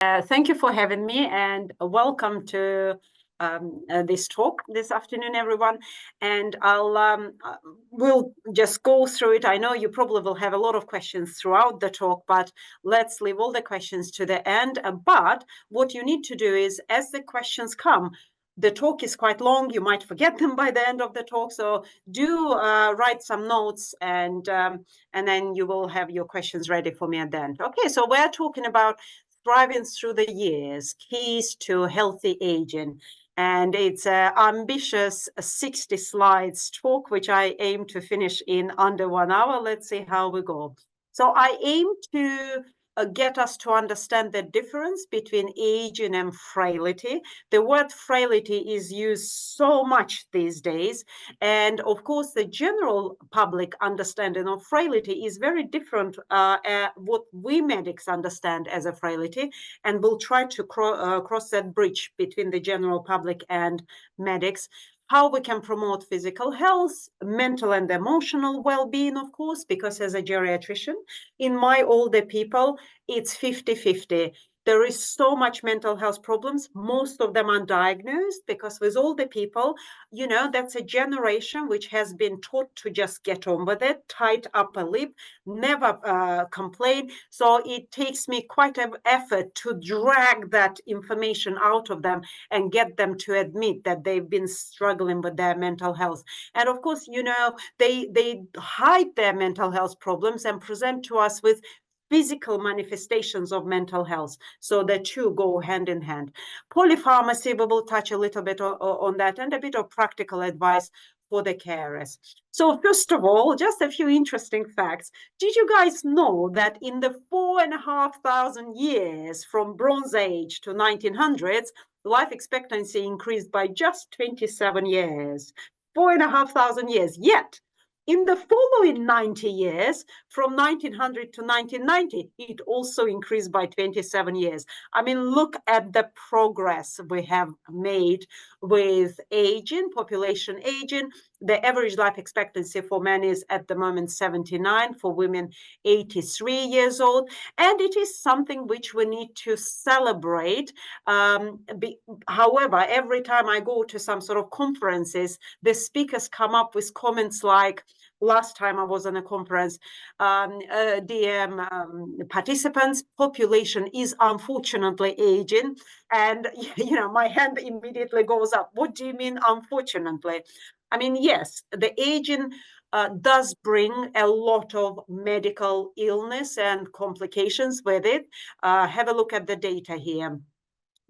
Thank you for having me, and welcome to this talk this afternoon, everyone. And we'll just go through it. I know you probably will have a lot of questions throughout the talk, but let's leave all the questions to the end. But what you need to do is, as the questions come, the talk is quite long. You might forget them by the end of the talk, so do write some notes, and then you will have your questions ready for me at the end. Okay, so we're talking about thriving through the years, keys to healthy aging. And it's an ambitious 60 slides talk, which I aim to finish in under 1 hour. Let's see how we go. So I aim to get us to understand the difference between aging and frailty. The word frailty is used so much these days. And of course, the general public understanding of frailty is very different what we medics understand as a frailty. And we'll try to cross that bridge between the general public and medics. How we can promote physical health, mental and emotional well-being, of course, because as a geriatrician, in my older people, it's 50-50. There is so much mental health problems. Most of them undiagnosed because with older people, that's a generation which has been taught to just get on with it, tight upper lip, never complain. So it takes me quite an effort to drag that information out of them and get them to admit that they've been struggling with their mental health. And of course, they hide their mental health problems and present to us with physical manifestations of mental health. So the two go hand in hand. Polypharmacy, we will touch a little bit on that, and a bit of practical advice for the carers. So first of all, just a few interesting facts. Did you guys know that in the 4,500 years from Bronze Age to 1900s, life expectancy increased by just 27 years? 4,500 years. Yet, in the following 90 years, from 1900 to 1990, it also increased by 27 years. I mean, look at the progress we have made with aging, population aging. The average life expectancy for men is at the moment 79, for women 83 years old. And it is something which we need to celebrate. However, every time I go to some sort of conferences, the speakers come up with comments like, last time I was on a conference, participants, population is unfortunately aging. And, my hand immediately goes up. What do you mean, unfortunately? I mean, yes, the aging does bring a lot of medical illness and complications with it. Have a look at the data here.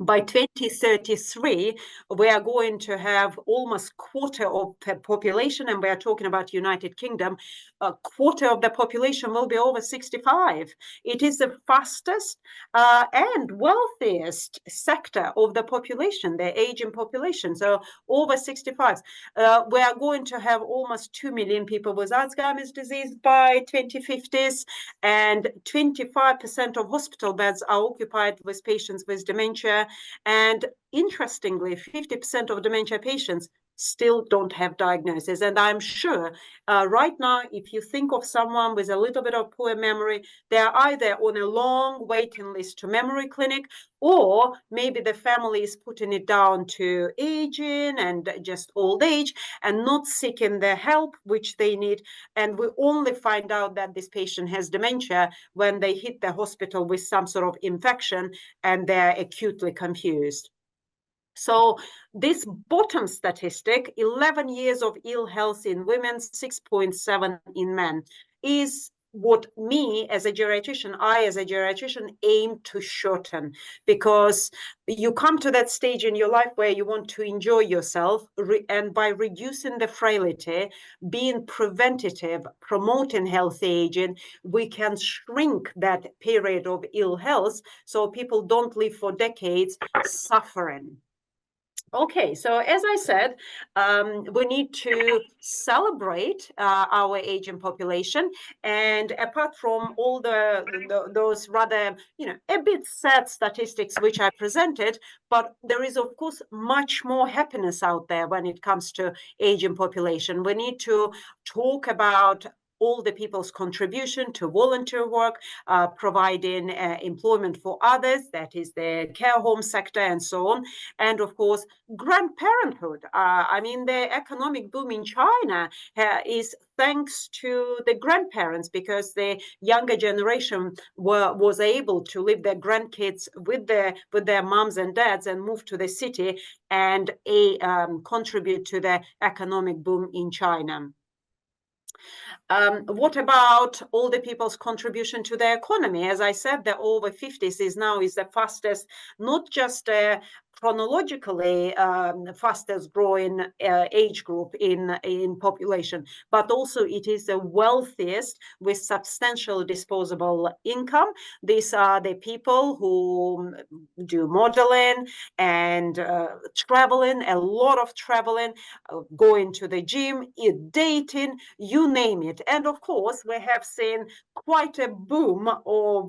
By 2033, we are going to have almost quarter of the population, and we are talking about United Kingdom, a quarter of the population will be over 65. It is the fastest and wealthiest sector of the population, the aging population, so over 65. We are going to have almost 2 million people with Alzheimer's disease by 2050s, and 25% of hospital beds are occupied with patients with dementia. And interestingly, 50% of dementia patients still don't have diagnosis. And I'm sure right now, if you think of someone with a little bit of poor memory, they're either on a long waiting list to memory clinic, or maybe the family is putting it down to aging and just old age and not seeking the help which they need. And we only find out that this patient has dementia when they hit the hospital with some sort of infection and they're acutely confused. So this bottom statistic, 11 years of ill health in women, 6.7 in men, is what me as a geriatrician, aim to shorten, because you come to that stage in your life where you want to enjoy yourself, and by reducing the frailty, being preventative, promoting healthy aging, we can shrink that period of ill health so people don't live for decades suffering. Okay, so as I said, we need to celebrate our aging population. And apart from all those rather, a bit sad statistics which I presented, but there is, of course, much more happiness out there when it comes to aging population. We need to talk about all the people's contribution to volunteer work, providing employment for others, that is the care home sector and so on, and of course, grandparenthood. I mean, the economic boom in China is thanks to the grandparents, because the younger generation was able to leave their grandkids with their moms and dads and move to the city and contribute to the economic boom in China. What about all the people's contribution to the economy? As I said, the over 50s is the fastest, not just chronologically fastest growing age group in population, but also it is the wealthiest with substantial disposable income. These are the people who do modeling and traveling, a lot of traveling, going to the gym, dating, you name it. And of course, we have seen quite a boom of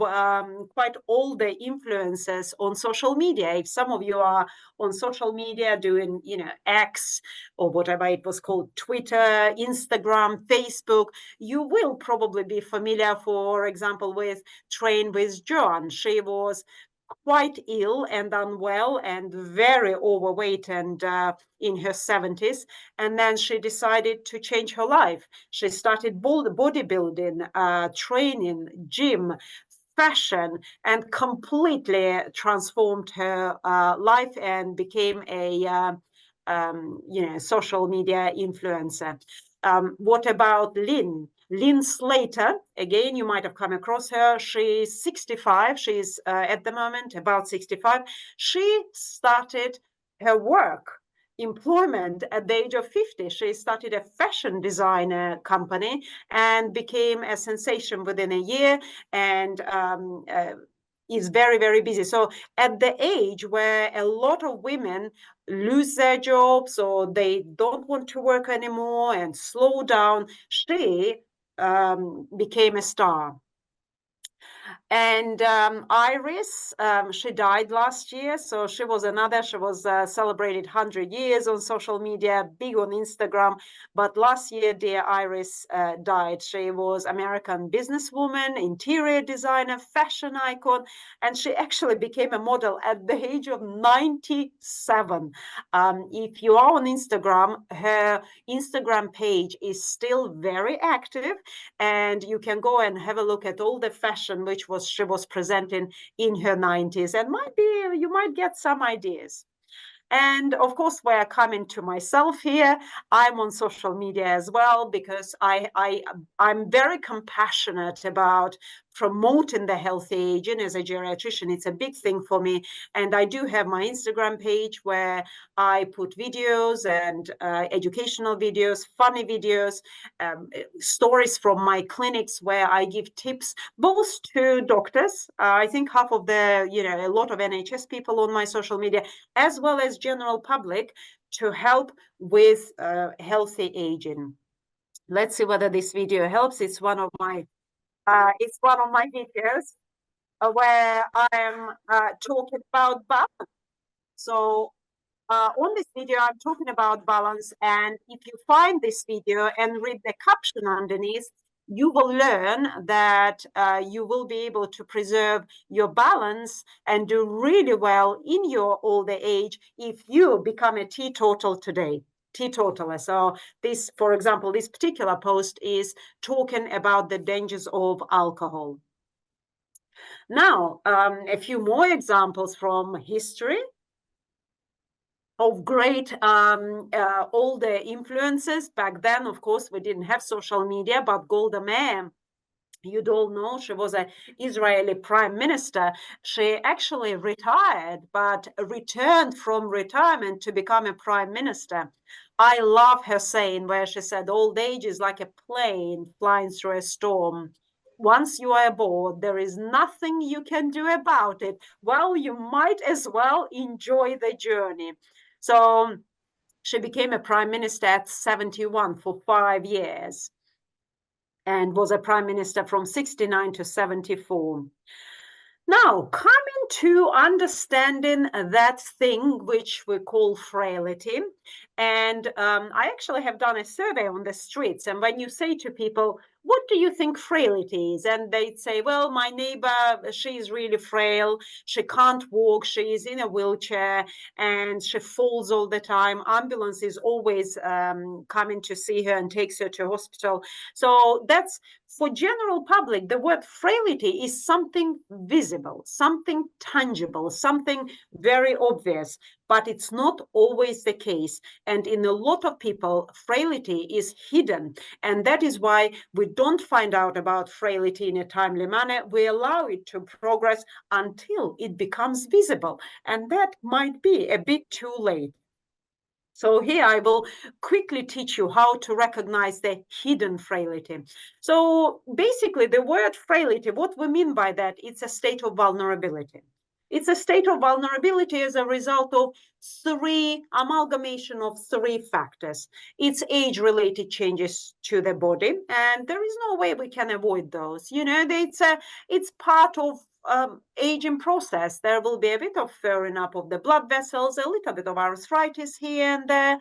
quite all the influencers on social media. If some of you are on social media doing, X or whatever it was called, Twitter, Instagram, Facebook, you will probably be familiar, for example, with Train with Joan. She was quite ill and unwell and very overweight and in her 70s. And then she decided to change her life. She started bodybuilding, training, gym, fashion, and completely transformed her life and became a social media influencer. What about Lynn? Lynn Slater, again, you might have come across her. She's 65. She's at the moment about 65. She started her employment at the age of 50. She started a fashion designer company and became a sensation within a year, and is very, very busy. So at the age where a lot of women lose their jobs or they don't want to work anymore and slow down, she became a star. And Iris, she died last year, so she was celebrated 100 years on social media, big on Instagram, but last year dear Iris died. She was American businesswoman, interior designer, fashion icon, and she actually became a model at the age of 97. If you are on Instagram, her Instagram page is still very active, and you can go and have a look at all the fashion which she was presenting in her 90s, and you might get some ideas. And of course, we're coming to myself here. I'm on social media as well because I'm very compassionate about promoting the healthy aging as a geriatrician. It's a big thing for me. And I do have my Instagram page where I put videos and educational videos, funny videos, stories from my clinics where I give tips both to doctors. I think half of a lot of NHS people on my social media, as well as general public, to help with healthy aging. Let's see whether this video helps. It's one of my videos where I am talking about balance. So on this video, I'm talking about balance, and if you find this video and read the caption underneath, you will learn that you will be able to preserve your balance and do really well in your older age if you become a teetotal today. Teetotaler. So this, for example, this particular post is talking about the dangers of alcohol. Now, a few more examples from history of great older influences. Back then, of course, we didn't have social media, but Golda Meir, you'd all know, she was an Israeli prime minister. She actually retired, but returned from retirement to become a prime minister. I love her saying where she said, old age is like a plane flying through a storm. Once you are aboard, there is nothing you can do about it. Well, you might as well enjoy the journey. So she became a prime minister at 71 for 5 years and was a prime minister from 69 to 74. Now, coming to understanding that thing which we call frailty, and I actually have done a survey on the streets, and when you say to people, what do you think frailty is? And they'd say, well, my neighbor, she's really frail, she can't walk, she's in a wheelchair, and she falls all the time. Ambulance is always coming to see her and takes her to hospital. So that's, for general public, the word frailty is something visible, something tangible, something very obvious, but it's not always the case. And in a lot of people, frailty is hidden. And that is why we don't find out about frailty in a timely manner. We allow it to progress until it becomes visible. And that might be a bit too late. So here I will quickly teach you how to recognize the hidden frailty. So basically the word frailty, what we mean by that, it's a state of vulnerability. It's a state of vulnerability as a result of amalgamation of three factors. It's age-related changes to the body, and there is no way we can avoid those. You know, it's part of aging process. There will be a bit of furring up of the blood vessels, a little bit of arthritis here and there.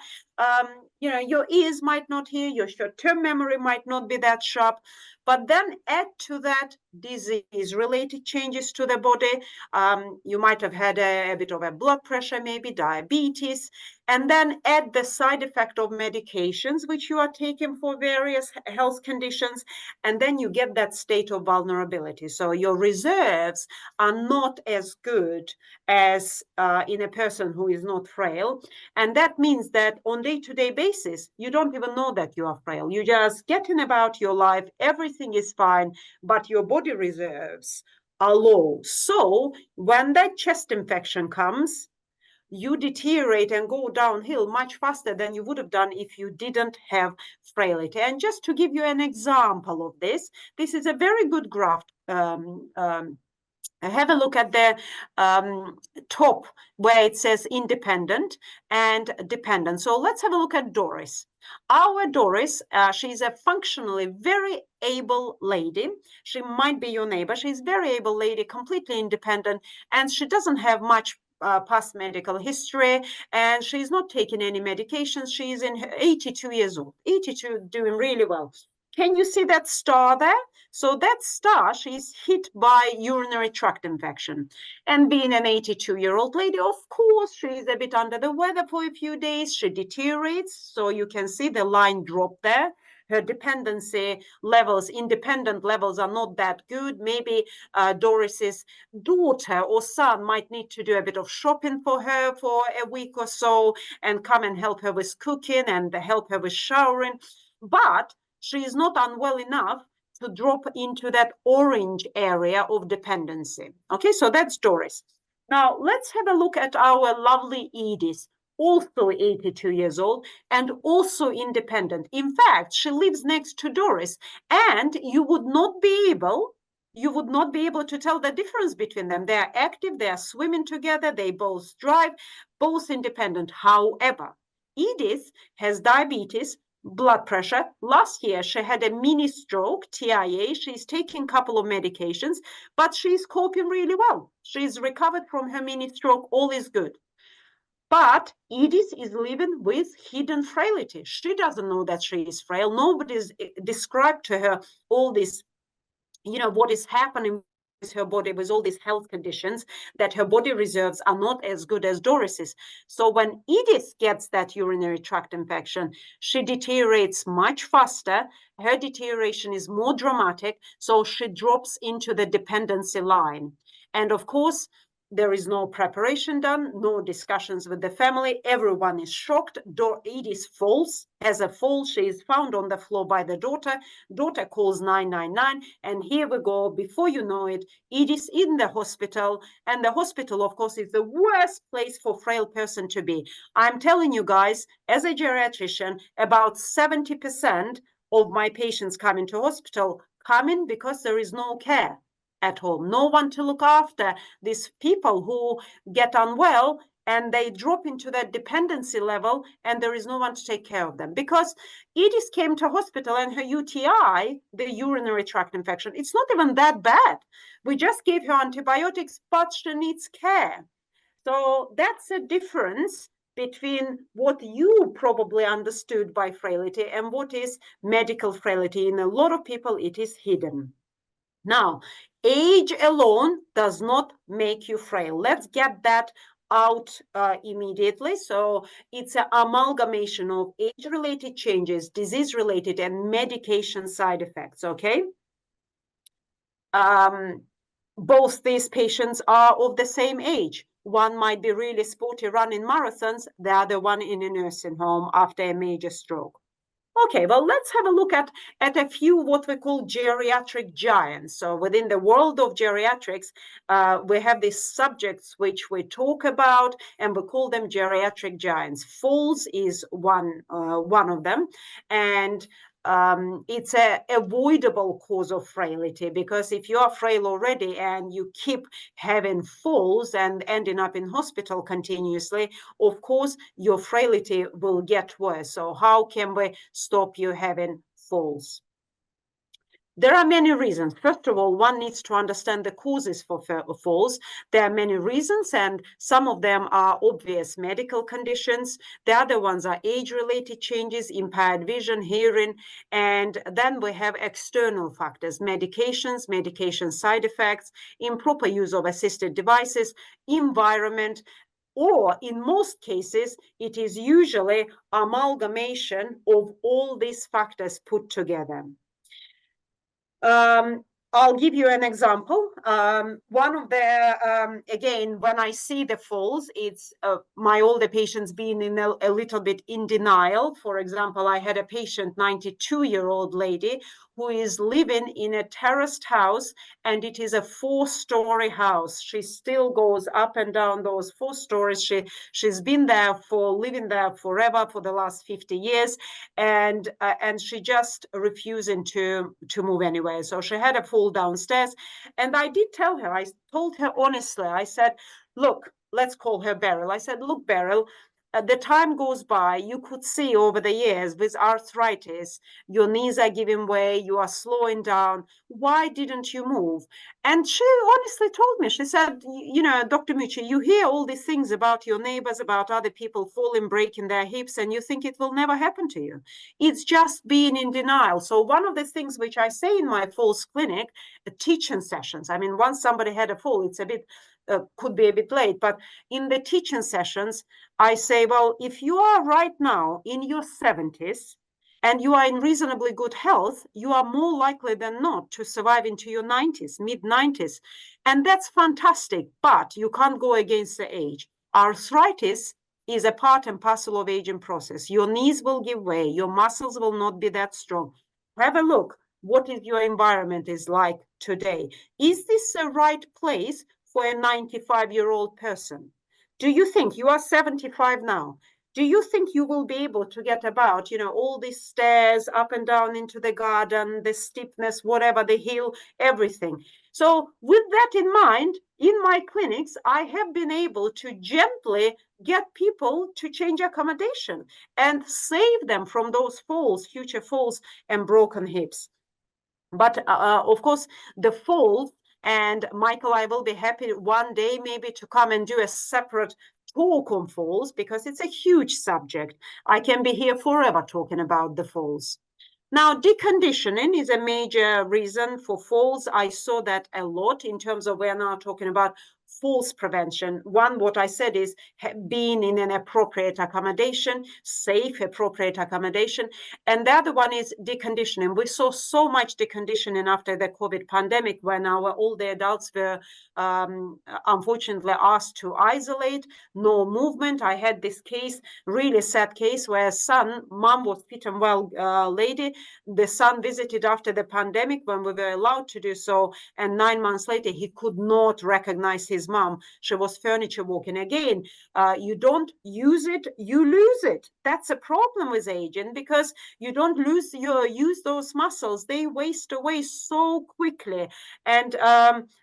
You know, your ears might not hear, your short-term memory might not be that sharp. But then add to that disease-related changes to the body. You might have had a bit of a blood pressure, maybe diabetes, and then add the side effect of medications which you are taking for various health conditions, and then you get that state of vulnerability. So your reserves are not as good as in a person who is not frail. And that means that on day-to-day basis, you don't even know that you are frail. You just getting about your life, everything is fine, but your body reserves are low. So when that chest infection comes, you deteriorate and go downhill much faster than you would have done if you didn't have frailty. And just to give you an example of this is a very good graph. Have a look at the top where it says independent and dependent. So let's have a look at Doris. Our Doris, she's a functionally very able lady. She might be your neighbor. She's very able lady, completely independent, and she doesn't have much past medical history, and she's not taking any medications. She's in 82 years old, 82, doing really well. Can you see that star there? So that star, she's hit by urinary tract infection. And being an 82-year-old lady, of course, she's a bit under the weather for a few days. She deteriorates. So you can see the line drop there. Her dependency levels, independent levels are not that good. Maybe Doris's daughter or son might need to do a bit of shopping for her for a week or so and come and help her with cooking and help her with showering. But she is not unwell enough to drop into that orange area of dependency. Okay, so that's Doris. Now, let's have a look at our lovely Edith, also 82 years old and also independent. In fact, she lives next to Doris, and you would not be able to tell the difference between them. They are active, they are swimming together, they both drive, both independent. However, Edith has diabetes, blood pressure. Last year, she had a mini stroke, TIA. She's taking a couple of medications, but she's coping really well. She's recovered from her mini stroke. All is good. But Edith is living with hidden frailty. She doesn't know that she is frail. Nobody's described to her all this, you know, what is happening with her body, with all these health conditions, that her body reserves are not as good as Doris's. So when Edith gets that urinary tract infection, she deteriorates much faster. Her deterioration is more dramatic, so she drops into the dependency line. And of course, there is no preparation done, no discussions with the family. Everyone is shocked. Edith falls, has a fall. She is found on the floor by the daughter. Daughter calls 999, and here we go. Before you know it, Edith in the hospital, and the hospital, of course, is the worst place for frail person to be. I'm telling you guys, as a geriatrician, about 70% of my patients come into hospital because there is no care at home, no one to look after these people who get unwell and they drop into that dependency level, and there is no one to take care of them. Because Edith came to hospital and her UTI, the urinary tract infection, it's not even that bad. We just gave her antibiotics, but she needs care. So that's a difference between what you probably understood by frailty and what is medical frailty. In a lot of people, it is hidden. Now, age alone does not make you frail. Let's get that out immediately. So it's an amalgamation of age-related changes, disease-related, and medication side effects, okay? Both these patients are of the same age. One might be really sporty running marathons, the other one in a nursing home after a major stroke. Okay, well, let's have a look at a few what we call geriatric giants. So within the world of geriatrics, we have these subjects which we talk about, and we call them geriatric giants. Falls is one of them, and it's an avoidable cause of frailty, because if you are frail already and you keep having falls and ending up in hospital continuously, of course, your frailty will get worse. So how can we stop you having falls? There are many reasons. First of all, one needs to understand the causes for falls. There are many reasons, and some of them are obvious medical conditions. The other ones are age-related changes, impaired vision, hearing, and then we have external factors, medications, medication side effects, improper use of assisted devices, environment, or in most cases, it is usually amalgamation of all these factors put together. I'll give you an example. One of the, again, when I see the falls, it's my older patients being in a little bit in denial. For example, I had a patient, 92-year-old lady, who is living in a terraced house, and it is a 4-story house. She still goes up and down those 4 stories. She's been there living there forever, for the last 50 years, and she just refusing to move anywhere. So she had a fall downstairs, and I did tell her, I told her honestly, I said, look, let's call her Beryl. I said, look, Beryl, the time goes by, you could see over the years with arthritis, your knees are giving way, you are slowing down. Why didn't you move? And she honestly told me, she said, you know, Dr. Mucci, you hear all these things about your neighbors, about other people falling, breaking their hips, and you think it will never happen to you. It's just being in denial. So one of the things which I say in my falls clinic, teaching sessions, I mean, once somebody had a fall, it's a bit, could be a bit late, but in the teaching sessions, I say, well, if you are right now in your 70s and you are in reasonably good health, you are more likely than not to survive into your 90s, mid-90s. And that's fantastic, but you can't go against the age. Arthritis is a part and parcel of aging process. Your knees will give way, your muscles will not be that strong. Have a look. What is your environment is like today? Is this the right place for a 95-year-old person? Do you think, you are 75 now, do you think you will be able to get about, you know, all these stairs up and down into the garden, the steepness, whatever, the hill, everything? So with that in mind, in my clinics, I have been able to gently get people to change accommodation and save them from those falls, future falls and broken hips. But of course, the falls, and Michael, I will be happy one day maybe to come and do a separate talk on falls, because it's a huge subject. I can be here forever talking about the falls. Now, deconditioning is a major reason for falls. I saw that a lot in terms of, we're now talking about falls prevention. One, what I said is being in an appropriate accommodation, safe, appropriate accommodation. And the other one is deconditioning. We saw so much deconditioning after the COVID pandemic, when all the adults were unfortunately asked to isolate, no movement. I had this case, really sad case, where mom was fit and well lady. The son visited after the pandemic when we were allowed to do so, and 9 months later, he could not recognize his mom. She was furniture walking. Again, you don't use it, you lose it. That's a problem with aging, because you don't use those muscles. They waste away so quickly. And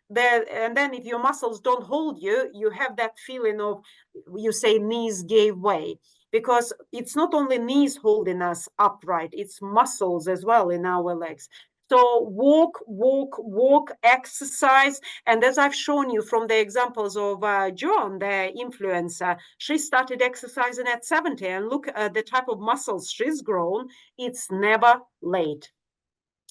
then if your muscles don't hold you, you have that feeling of, you say, knees gave way. Because it's not only knees holding us upright, it's muscles as well in our legs. So walk, exercise. And as I've shown you from the examples of Joan, the influencer, she started exercising at 70, and look at the type of muscles she's grown. It's never late.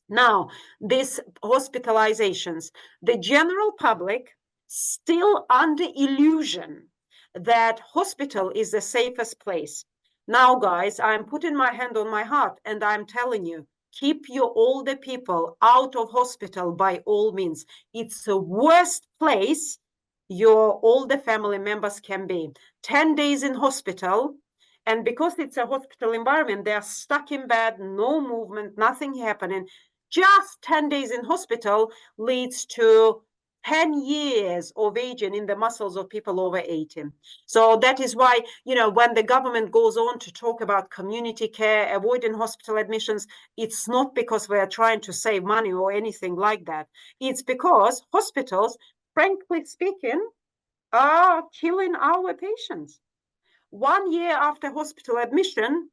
Now, these hospitalizations, the general public still under illusion that hospital is the safest place. Now, guys, I'm putting my hand on my heart and I'm telling you, keep your older people out of hospital by all means. It's the worst place your older family members can be. 10 days in hospital, and because it's a hospital environment, they're stuck in bed, no movement, nothing happening. Just 10 days in hospital leads to 10 years of aging in the muscles of people over 80. So that is why, when the government goes on to talk about community care, avoiding hospital admissions, it's not because we're trying to save money or anything like that. It's because hospitals, frankly speaking, are killing our patients. 1 year after hospital admission,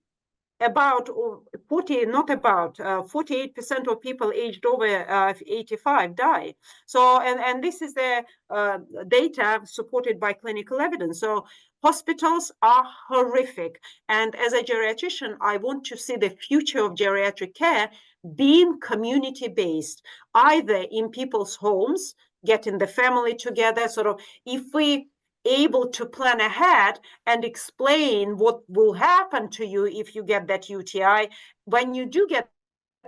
about 48% of people aged over 85 die. So, and this is the data supported by clinical evidence. So hospitals are horrific. And as a geriatrician, I want to see the future of geriatric care being community-based, either in people's homes, getting the family together, sort of, if we able to plan ahead and explain what will happen to you if you get that UTI. When you do get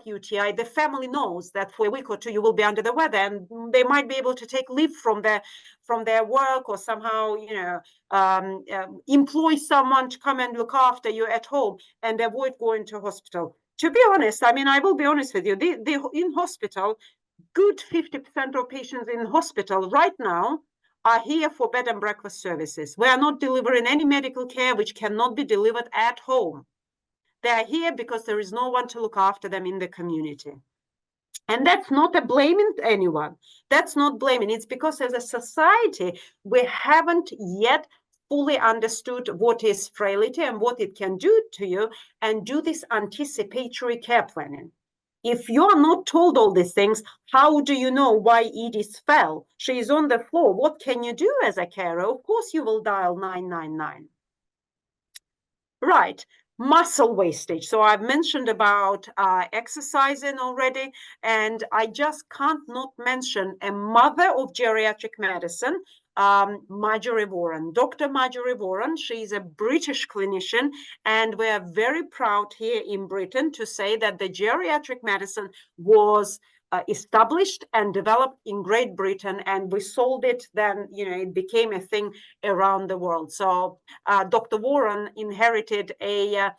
UTI, the family knows that for a week or two you will be under the weather, and they might be able to take leave from their work, or somehow employ someone to come and look after you at home and avoid going to hospital. To be honest, I will be honest with you, in hospital, good 50% of patients in hospital right now are here for bed and breakfast services. We are not delivering any medical care which cannot be delivered at home. They are here because there is no one to look after them in the community. And that's not a blaming anyone. That's not blaming. It's because as a society, we haven't yet fully understood what is frailty and what it can do to you, and do this anticipatory care planning. If you're not told all these things, how do you know why Edith fell? She's on the floor. What can you do as a carer? Of course, you will dial 999. Right. Muscle wastage. So I've mentioned about exercising already, and I just can't not mention a mother of geriatric medicine, Marjorie Warren. Dr. Marjorie Warren, she's a British clinician, and we're very proud here in Britain to say that the geriatric medicine was established and developed in Great Britain, and we sold it. Then it became a thing around the world. So Dr. Warren inherited a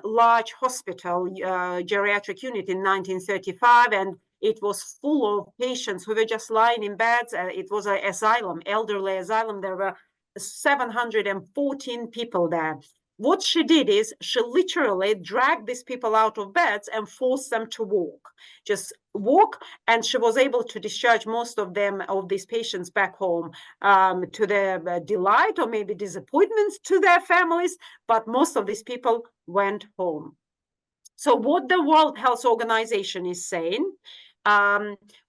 large hospital geriatric unit in 1935, and it was full of patients who were just lying in beds. It was an asylum, elderly asylum. There were 714 people there. What she did is she literally dragged these people out of beds and forced them to just walk. And she was able to discharge most of these patients back home, to their delight or maybe disappointments to their families. But most of these people went home. So what the World Health Organization is saying,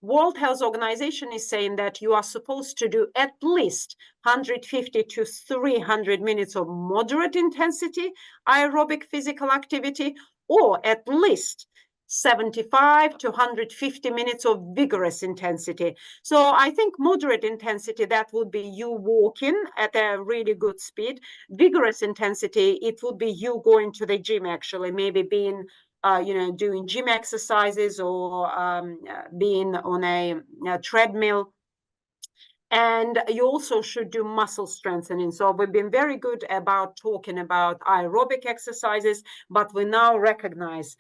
World Health Organization is saying that you are supposed to do at least 150 to 300 minutes of moderate intensity aerobic physical activity, or at least 75 to 150 minutes of vigorous intensity. So I think moderate intensity, that would be you walking at a really good speed. Vigorous intensity, it would be you going to the gym, actually, maybe being doing gym exercises, or being on a treadmill. And you also should do muscle strengthening. So we've been very good about talking about aerobic exercises, but we now recognize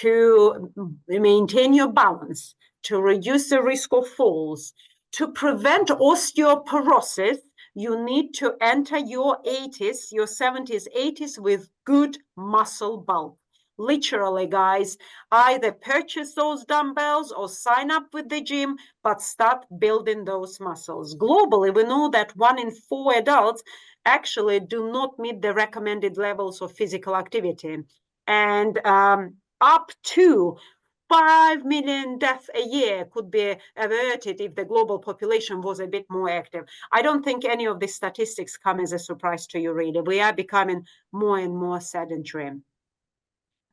to maintain your balance, to reduce the risk of falls, To prevent osteoporosis, you need to enter your 80s, your 70s, 80s with good muscle bulk. Literally, guys, either purchase those dumbbells or sign up with the gym, but start building those muscles. Globally, we know that 1 in 4 adults actually do not meet the recommended levels of physical activity. And up to 5 million deaths a year could be averted if the global population was a bit more active. I don't think any of these statistics come as a surprise to you, really. We are becoming more and more sedentary.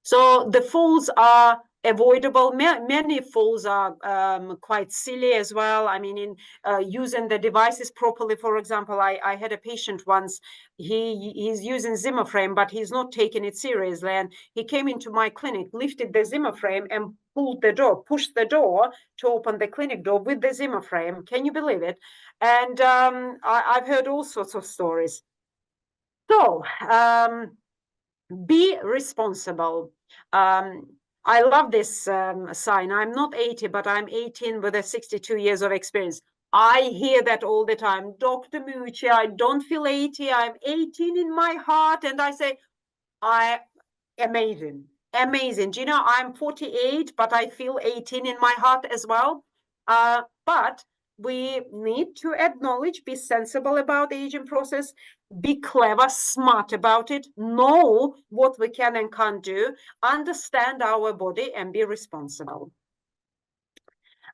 So the falls are avoidable. Many falls are quite silly as well. I mean, in using the devices properly, for example, I had a patient once, he's using Zimmer frame, but he's not taking it seriously. And he came into my clinic, lifted the Zimmer frame and pushed the door to open the clinic door with the Zimmer frame. Can you believe it? And I've heard all sorts of stories. So, be responsible. I love this sign. I'm not 80, but I'm 18 with 62 years of experience. I hear that all the time. Dr. Mucci, I don't feel 80. I'm 18 in my heart. And I say, amazing, amazing. Do you know, I'm 48, but I feel 18 in my heart as well. But we need to acknowledge, be sensible about the aging process, be clever, smart about it, know what we can and can't do, understand our body, and be responsible.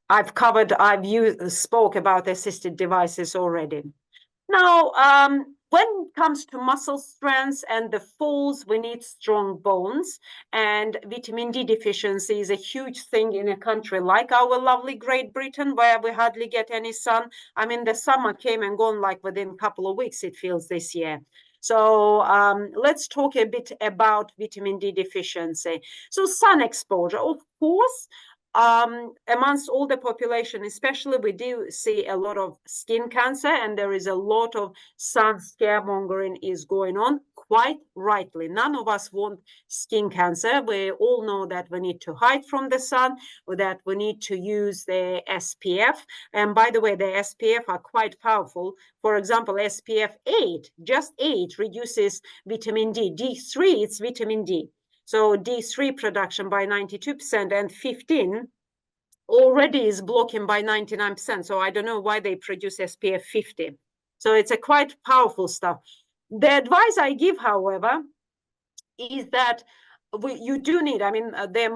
I've spoke about assisted devices already. Now, when it comes to muscle strength and the falls, we need strong bones, and vitamin D deficiency is a huge thing in a country like our lovely Great Britain, where we hardly get any sun. I mean, the summer came and gone like within a couple of weeks, it feels, this year. So let's talk a bit about vitamin D deficiency. So sun exposure, of course, amongst all the population, especially, we do see a lot of skin cancer, and there is a lot of sun scaremongering is going on, quite rightly. None of us want skin cancer. We all know that we need to hide from the sun, or that we need to use the SPF. And by the way, the SPF are quite powerful. For example, SPF 8, just 8 reduces vitamin D. D3, it's vitamin D. So D3 production by 92%, and 15 already is blocking by 99%. So I don't know why they produce SPF 50. So it's a quite powerful stuff. The advice I give, however, is that you do need, I mean,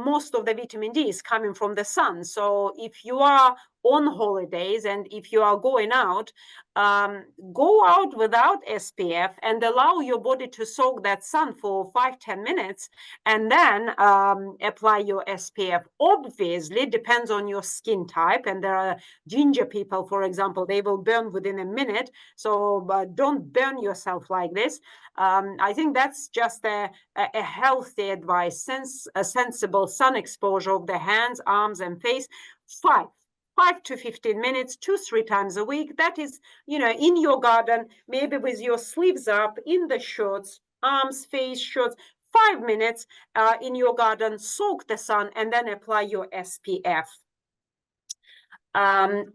most of the vitamin D is coming from the sun. So if you are on holidays and if you are going out, go out without SPF and allow your body to soak that sun for 5-10 minutes, and then apply your SPF. Obviously, depends on your skin type, and there are ginger people, for example, they will burn within a minute. So don't burn yourself like this. I think that's just a healthy advice, a sensible sun exposure of the hands, arms, and face. 5 to 15 minutes, 2-3 times a week. That is, in your garden, maybe with your sleeves up, in the shorts, arms, face, shorts, 5 minutes in your garden, soak the sun, and then apply your SPF.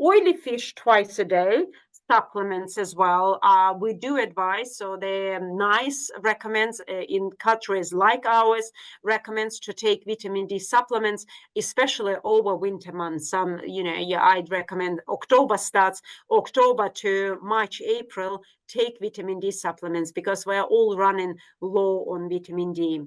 Oily fish twice a day, supplements as well. We do advise, so the NICE recommends, in countries like ours, recommends to take vitamin D supplements, especially over winter months. I'd recommend October starts, October to March, April, take vitamin D supplements, because we're all running low on vitamin D.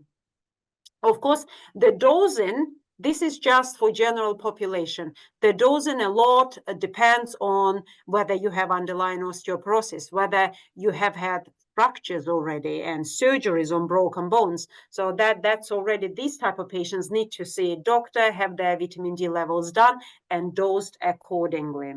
Of course, the dosing, this is just for general population. The dosing a lot depends on whether you have underlying osteoporosis, whether you have had fractures already and surgeries on broken bones. So that's already, these type of patients need to see a doctor, have their vitamin D levels done, and dosed accordingly.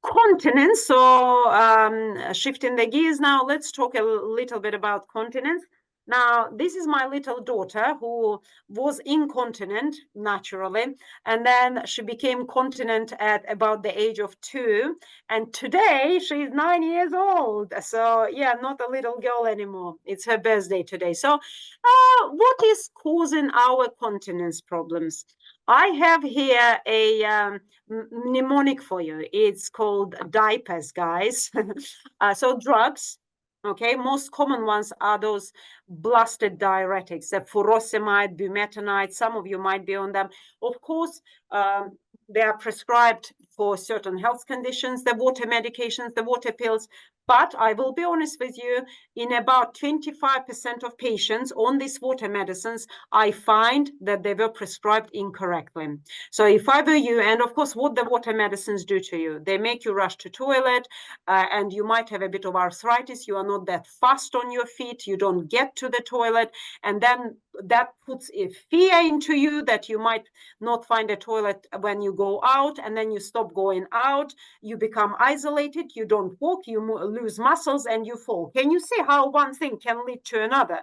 Continence. So shifting the gears now, let's talk a little bit about continence. Now, this is my little daughter who was incontinent naturally, and then she became continent at about the age of 2. And today she's 9 years old. So, yeah, not a little girl anymore. It's her birthday today. So, what is causing our continence problems? I have here a mnemonic for you. It's called diapers, guys. So, drugs. Okay, most common ones are those blasted diuretics, the furosemide, bumetanide. Some of you might be on them. Of course, they are prescribed for certain health conditions, the water medications, the water pills. But I will be honest with you, in about 25% of patients on these water medicines, I find that they were prescribed incorrectly. So if I were you, and of course, what the water medicines do to you, they make you rush to toilet, and you might have a bit of arthritis. You are not that fast on your feet. You don't get to the toilet. And then that puts a fear into you that you might not find a toilet when you go out, and then you stop going out. You become isolated. You don't walk. You lose muscles and you fall. Can you see how one thing can lead to another?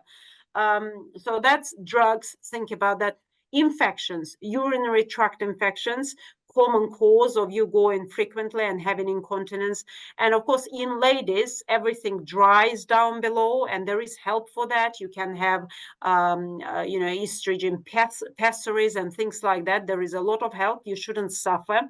So that's drugs. Think about that. Infections, urinary tract infections, common cause of you going frequently and having incontinence. And of course, in ladies, everything dries down below, and there is help for that. You can have, estrogen pessaries and things like that. There is a lot of help. You shouldn't suffer.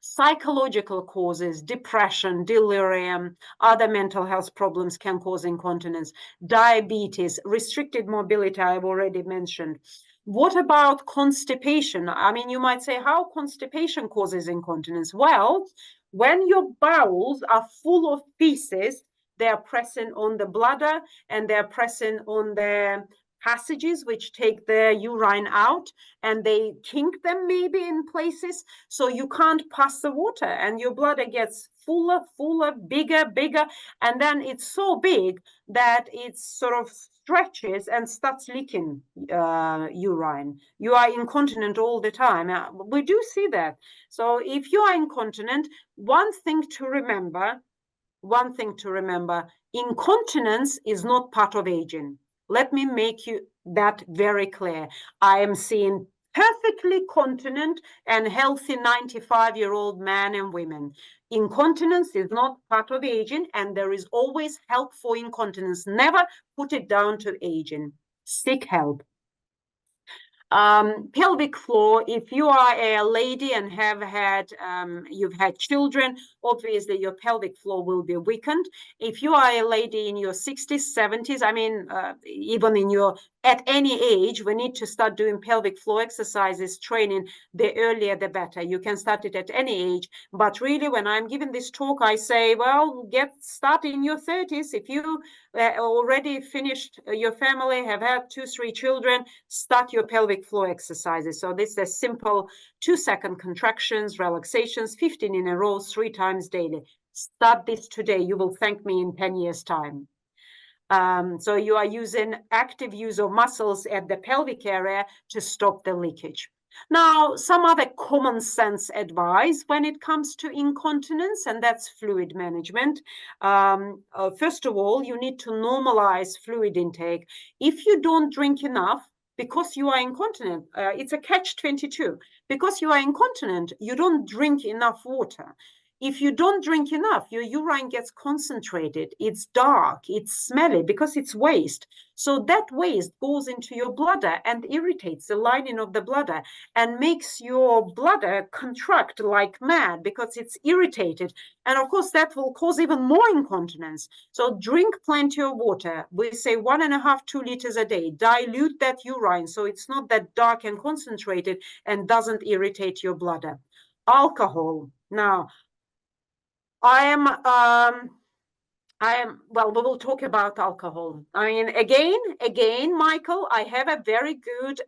Psychological causes, depression, delirium, other mental health problems can cause incontinence. Diabetes, restricted mobility, I've already mentioned. What about constipation? I mean, you might say, how constipation causes incontinence? Well, when your bowels are full of feces, they are pressing on the bladder and they're pressing on the passages which take the urine out, and they kink them maybe in places, so you can't pass the water, and your bladder gets fuller, bigger, and then it's so big that it sort of stretches and starts leaking urine. You are incontinent all the time. We do see that. So if you are incontinent, one thing to remember, incontinence is not part of aging. Let me make you that very clear. I am seeing perfectly continent and healthy 95-year-old men and women. Incontinence is not part of aging, and there is always help for incontinence. Never put it down to aging. Seek help. Pelvic floor, if you are a lady and you've had children, obviously your pelvic floor will be weakened. If you are a lady in your 60s, 70s, even at any age, we need to start doing pelvic floor exercises, training. The earlier, the better. You can start it at any age. But really, when I'm giving this talk, I say, well, get started in your 30s. If you already finished your family, have had 2-3 children, start your pelvic floor exercises. So this is a simple 2-second contractions, relaxations, 15 in a row, 3 times daily. Start this today. You will thank me in 10 years' time. So you are using active use of muscles at the pelvic area to stop the leakage. Now, some other common sense advice when it comes to incontinence, and that's fluid management. First of all, you need to normalize fluid intake. If you don't drink enough, because you are incontinent, it's a catch-22. Because you are incontinent, you don't drink enough water. If you don't drink enough, your urine gets concentrated. It's dark, it's smelly because it's waste. So that waste goes into your bladder and irritates the lining of the bladder and makes your bladder contract like mad because it's irritated. And of course, that will cause even more incontinence. So drink plenty of water. We say 1.5, 2 liters a day. Dilute that urine so it's not that dark and concentrated and doesn't irritate your bladder. Alcohol. Now, well, we will talk about alcohol. I mean, again, Michael, I have a very good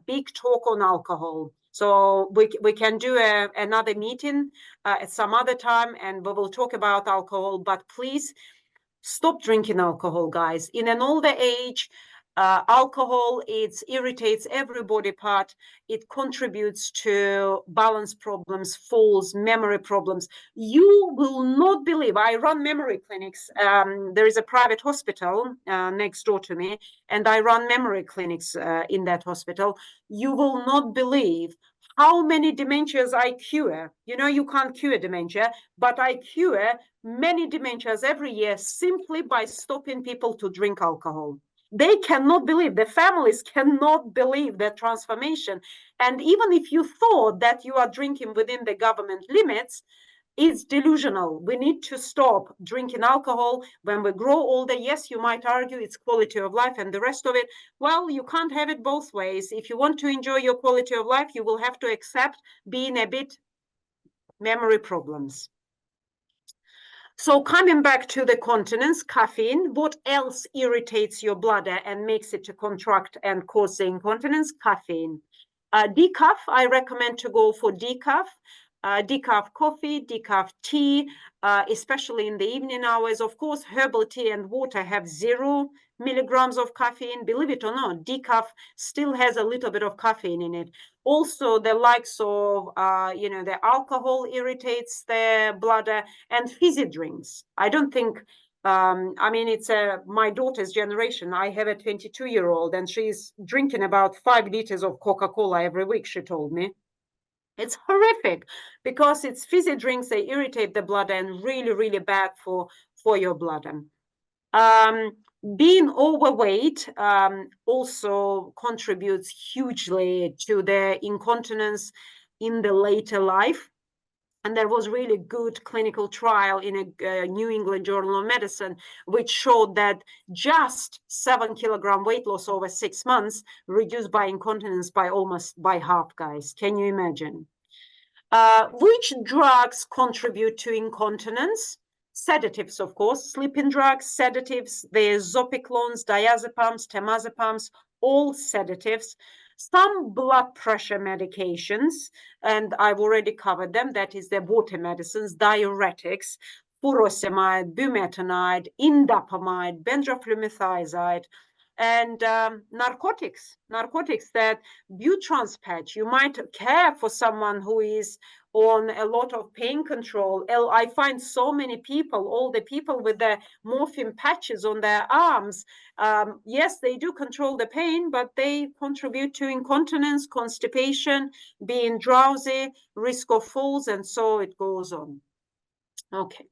big talk on alcohol. So we can do another meeting at some other time, and we will talk about alcohol. But please stop drinking alcohol, guys. In an older age, Alcohol, it irritates every body part. It contributes to balance problems, falls, memory problems. You will not believe, I run memory clinics. There is a private hospital next door to me, and I run memory clinics in that hospital. You will not believe how many dementias I cure. You know, you can't cure dementia, but I cure many dementias every year simply by stopping people to drink alcohol. They cannot believe, the families cannot believe that transformation. And even if you thought that you are drinking within the government limits, it's delusional. We need to stop drinking alcohol when we grow older. Yes, you might argue it's quality of life and the rest of it. Well, you can't have it both ways. If you want to enjoy your quality of life, you will have to accept being a bit memory problems. So coming back to the continence, caffeine, what else irritates your bladder and makes it to contract and cause the incontinence? Caffeine. Decaf, I recommend to go for decaf. Decaf coffee, decaf tea, especially in the evening hours. Of course, herbal tea and water have 0 milligrams of caffeine. Believe it or not, decaf still has a little bit of caffeine in it. Also, the likes of, the alcohol irritates the bladder, and fizzy drinks. I don't think, it's my daughter's generation. I have a 22-year-old, and she's drinking about 5 liters of Coca-Cola every week, she told me. It's horrific because it's fizzy drinks, they irritate the bladder and really, really bad for your bladder. Being overweight also contributes hugely to the incontinence in the later life. And there was really good clinical trial in a New England Journal of Medicine, which showed that just 7-kilogram weight loss over 6 months reduced by incontinence by almost by half, guys. Can you imagine? Which drugs contribute to incontinence? Sedatives, of course, sleeping drugs, sedatives, there's zopiclones, diazepams, temazepams, all sedatives. Some blood pressure medications, and I've already covered them, that is the water medicines, diuretics, furosemide, bumetanide, indapamide, benzoyl and narcotics that Butrans patch. You might care for someone who is on a lot of pain control. I find so many people, all the people with the morphine patches on their arms, yes, they do control the pain, but they contribute to incontinence, constipation, being drowsy, risk of falls, and so it goes on. Okay.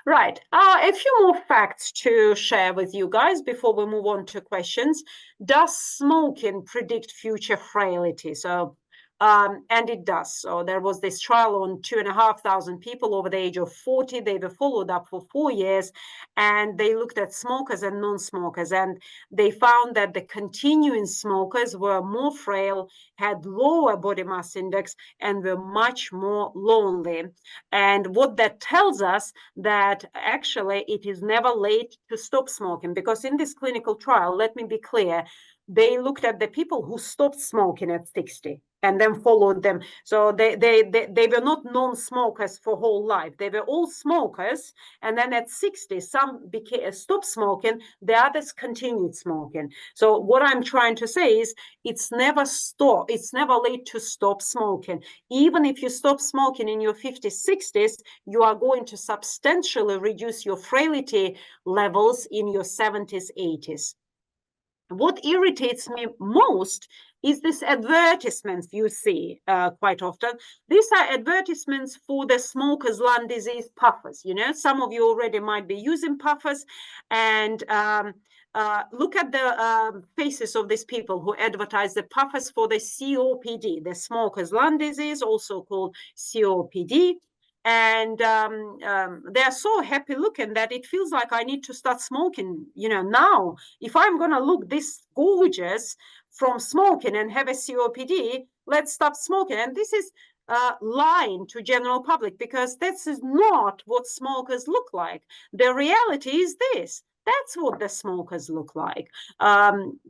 Right. A few more facts to share with you guys before we move on to questions. Does smoking predict future frailty? So, and it does. So there was this trial on 2,500 people over the age of 40. They were followed up for 4 years, and they looked at smokers and non-smokers, and they found that the continuing smokers were more frail, had lower body mass index, and were much more lonely. And what that tells us that actually it is never late to stop smoking, because in this clinical trial, let me be clear, they looked at the people who stopped smoking at 60 and then followed them. So they were not non-smokers for whole life. They were all smokers. And then at 60, some stopped smoking, the others continued smoking. So what I'm trying to say is it's never late to stop smoking. Even if you stop smoking in your 50s, 60s, you are going to substantially reduce your frailty levels in your 70s, 80s. What irritates me most is this advertisements you see quite often. These are advertisements for the smokers' lung disease puffers. You know, some of you already might be using puffers, and look at the faces of these people who advertise the puffers for the COPD, the smokers' lung disease, also called COPD. And they're so happy looking that it feels like I need to start smoking, now. If I'm going to look this gorgeous from smoking and have a COPD, let's stop smoking. And this is lying to general public, because this is not what smokers look like. The reality is this. That's what the smokers look like.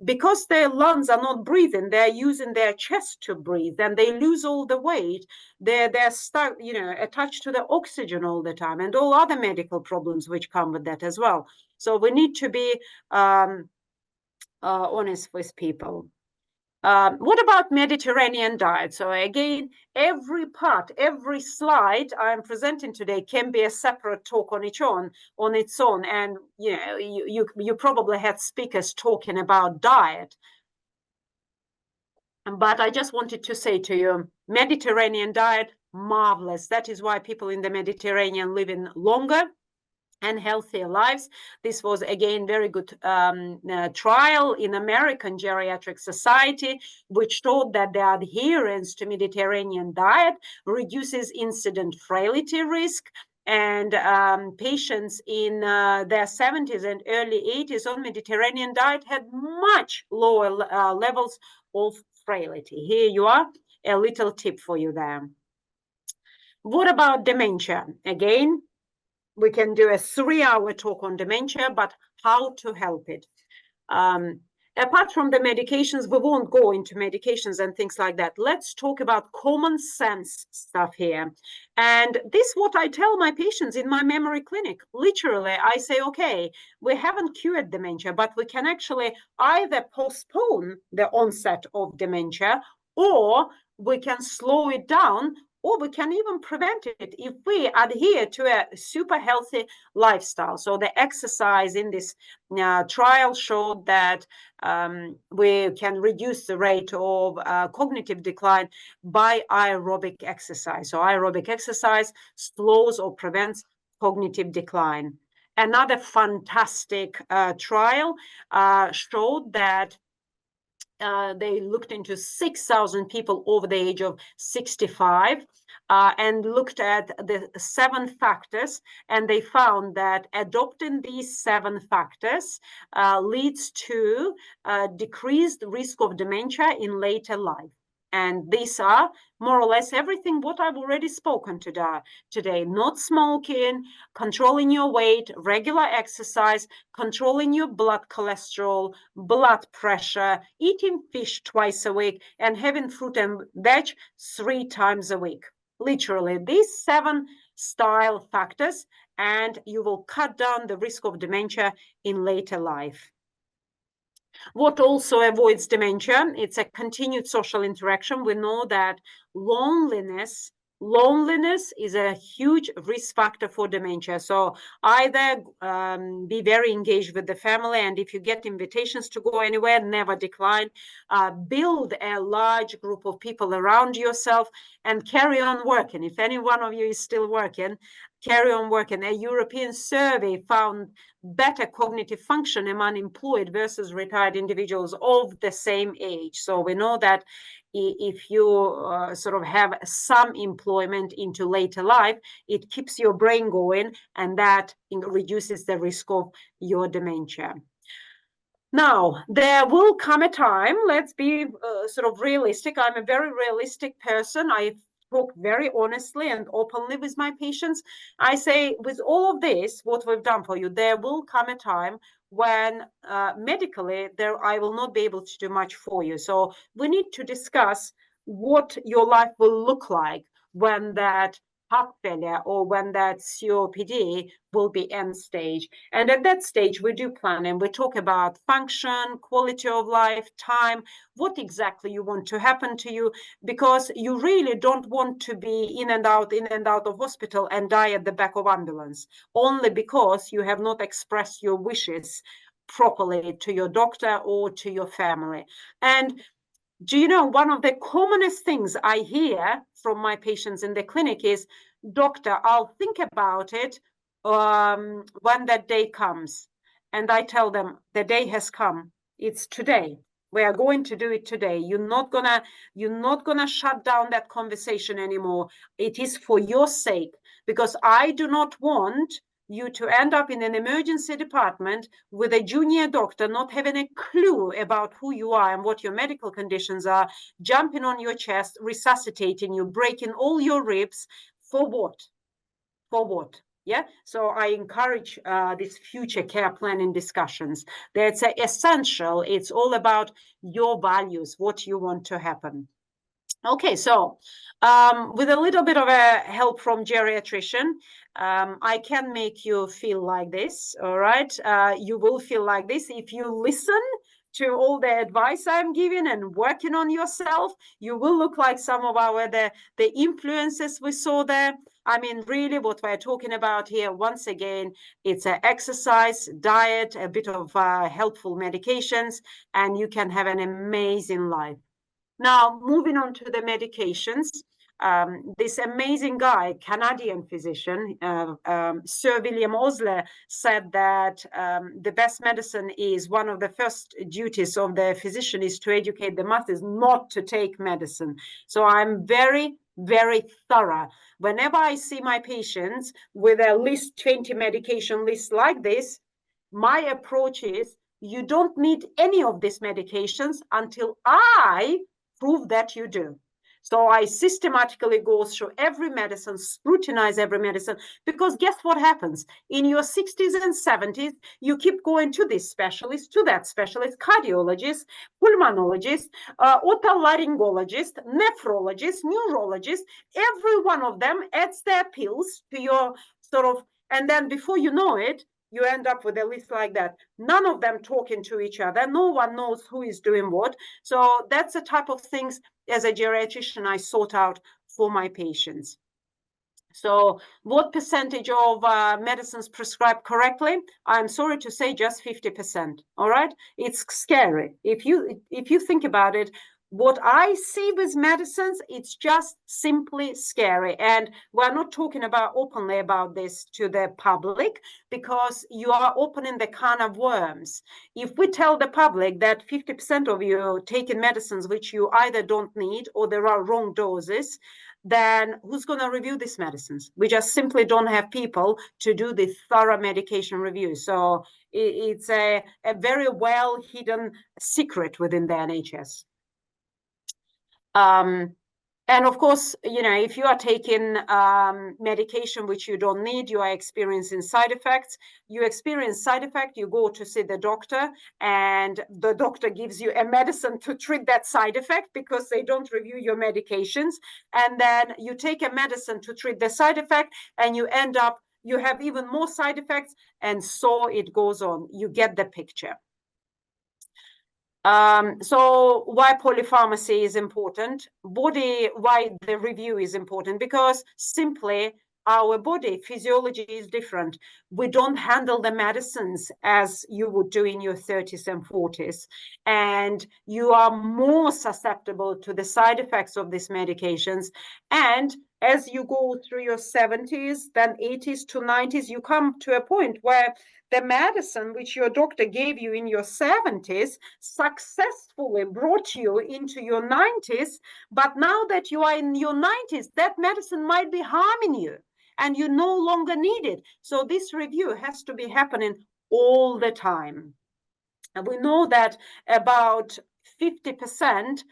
Because their lungs are not breathing, they're using their chest to breathe, and they lose all the weight. They're stuck, attached to the oxygen all the time, and all other medical problems which come with that as well. So we need to be honest with people. What about Mediterranean diet? So again, every part, every slide I'm presenting today can be a separate talk on its own. And you know, you probably had speakers talking about diet. But I just wanted to say to you, Mediterranean diet, marvelous. That is why people in the Mediterranean live in longer and healthier lives. This was again very good trial in American Geriatric Society, which showed that the adherence to Mediterranean diet reduces incident frailty risk, and patients in their 70s and early 80s on Mediterranean diet had much lower levels of frailty. Here you are, a little tip for you there. What about dementia? Again, we can do a 3-hour talk on dementia, but how to help it. Apart from the medications, we won't go into medications and things like that. Let's talk about common sense stuff here. And this is what I tell my patients in my memory clinic. Literally, I say, okay, we haven't cured dementia, but we can actually either postpone the onset of dementia, or we can slow it down, or we can even prevent it if we adhere to a super healthy lifestyle. So the exercise in this trial showed that we can reduce the rate of cognitive decline by aerobic exercise. So aerobic exercise slows or prevents cognitive decline. Another fantastic trial showed that they looked into 6,000 people over the age of 65 and looked at the 7 factors, and they found that adopting these 7 factors leads to decreased risk of dementia in later life. And these are more or less everything what I've already spoken to today. Not smoking, controlling your weight, regular exercise, controlling your blood cholesterol, blood pressure, eating fish twice a week, and having fruit and veg 3 times a week. Literally, these 7 style factors, and you will cut down the risk of dementia in later life. What also avoids dementia, it's a continued social interaction. We know that loneliness is a huge risk factor for dementia. So either be very engaged with the family, and if you get invitations to go anywhere, never decline. Build a large group of people around yourself and carry on working. If any one of you is still working, carry on working. A European survey found better cognitive function among employed versus retired individuals of the same age. So we know that if you sort of have some employment into later life, it keeps your brain going, and that reduces the risk of your dementia. Now, there will come a time, let's be sort of realistic. I'm a very realistic person. I talk very honestly and openly with my patients. I say, with all of this, what we've done for you, there will come a time when medically I will not be able to do much for you. So we need to discuss what your life will look like when that heart failure or when that COPD will be end stage. And at that stage, we do plan and we talk about function, quality of life, time, what exactly you want to happen to you, because you really don't want to be in and out of hospital and die at the back of ambulance, only because you have not expressed your wishes properly to your doctor or to your family. And do you know, one of the commonest things I hear from my patients in the clinic is, doctor, I'll think about it when that day comes. And I tell them, the day has come. It's today. We are going to do it today. You're not gonna shut down that conversation anymore. It is for your sake, because I do not want you to end up in an emergency department with a junior doctor not having a clue about who you are and what your medical conditions are, jumping on your chest, resuscitating you, breaking all your ribs. For what? For what? Yeah. So I encourage these future care planning discussions. That's essential. It's all about your values, what you want to happen. Okay, so with a little bit of a help from geriatrician, I can make you feel like this, all right? You will feel like this if you listen to all the advice I'm giving and working on yourself, you will look like some of the influences we saw there. I mean, really what we're talking about here, once again, it's an exercise, diet, a bit of helpful medications, and you can have an amazing life. Now, moving on to the medications, this amazing guy, Canadian physician, Sir William Osler, said that the best medicine is one of the first duties of the physician is to educate the masses not to take medicine. So I'm very, very thorough. Whenever I see my patients with a list, 20 medication list like this, my approach is you don't need any of these medications until I prove that you do. So I systematically go through every medicine, scrutinize every medicine, because guess what happens? In your 60s and 70s, you keep going to this specialist, to that specialist, cardiologist, pulmonologist, otolaryngologist, nephrologist, neurologist. Every one of them adds their pills to your sort of, and then before you know it, you end up with a list like that. None of them talking to each other. No one knows who is doing what. So that's the type of things as a geriatrician I sort out for my patients. So what percentage of medicines prescribed correctly? I'm sorry to say just 50%. All right. It's scary. If you think about it, what I see with medicines, it's just simply scary. And we're not talking about openly about this to the public because you are opening the can of worms. If we tell the public that 50% of you taking medicines which you either don't need or there are wrong doses, then who's going to review these medicines? We just simply don't have people to do the thorough medication review. So it's a very well hidden secret within the NHS. And of course, you know, if you are taking medication which you don't need, you are experiencing side effects. You experience side effect, you go to see the doctor, and the doctor gives you a medicine to treat that side effect because they don't review your medications. And then you take a medicine to treat the side effect, and you end up, you have even more side effects, and so it goes on. You get the picture. So why polypharmacy is important? Why the review is important? Because simply our body physiology is different. We don't handle the medicines as you would do in your 30s and 40s. And you are more susceptible to the side effects of these medications. And as you go through your 70s, then 80s to 90s, you come to a point where the medicine which your doctor gave you in your 70s successfully brought you into your 90s, but now that you are in your 90s, that medicine might be harming you and you no longer need it. So this review has to be happening all the time. And we know that about 50%,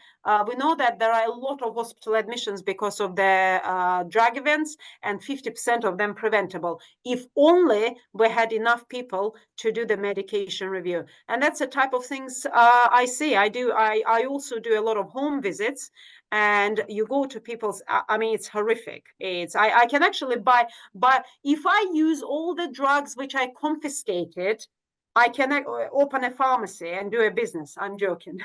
we know that there are a lot of hospital admissions because of the drug events, and 50% of them preventable. If only we had enough people to do the medication review. And that's the type of things I see. I also do a lot of home visits, and you go to people's, I mean, it's horrific. I can actually buy, if I use all the drugs which I confiscated, I can open a pharmacy and do a business. I'm joking.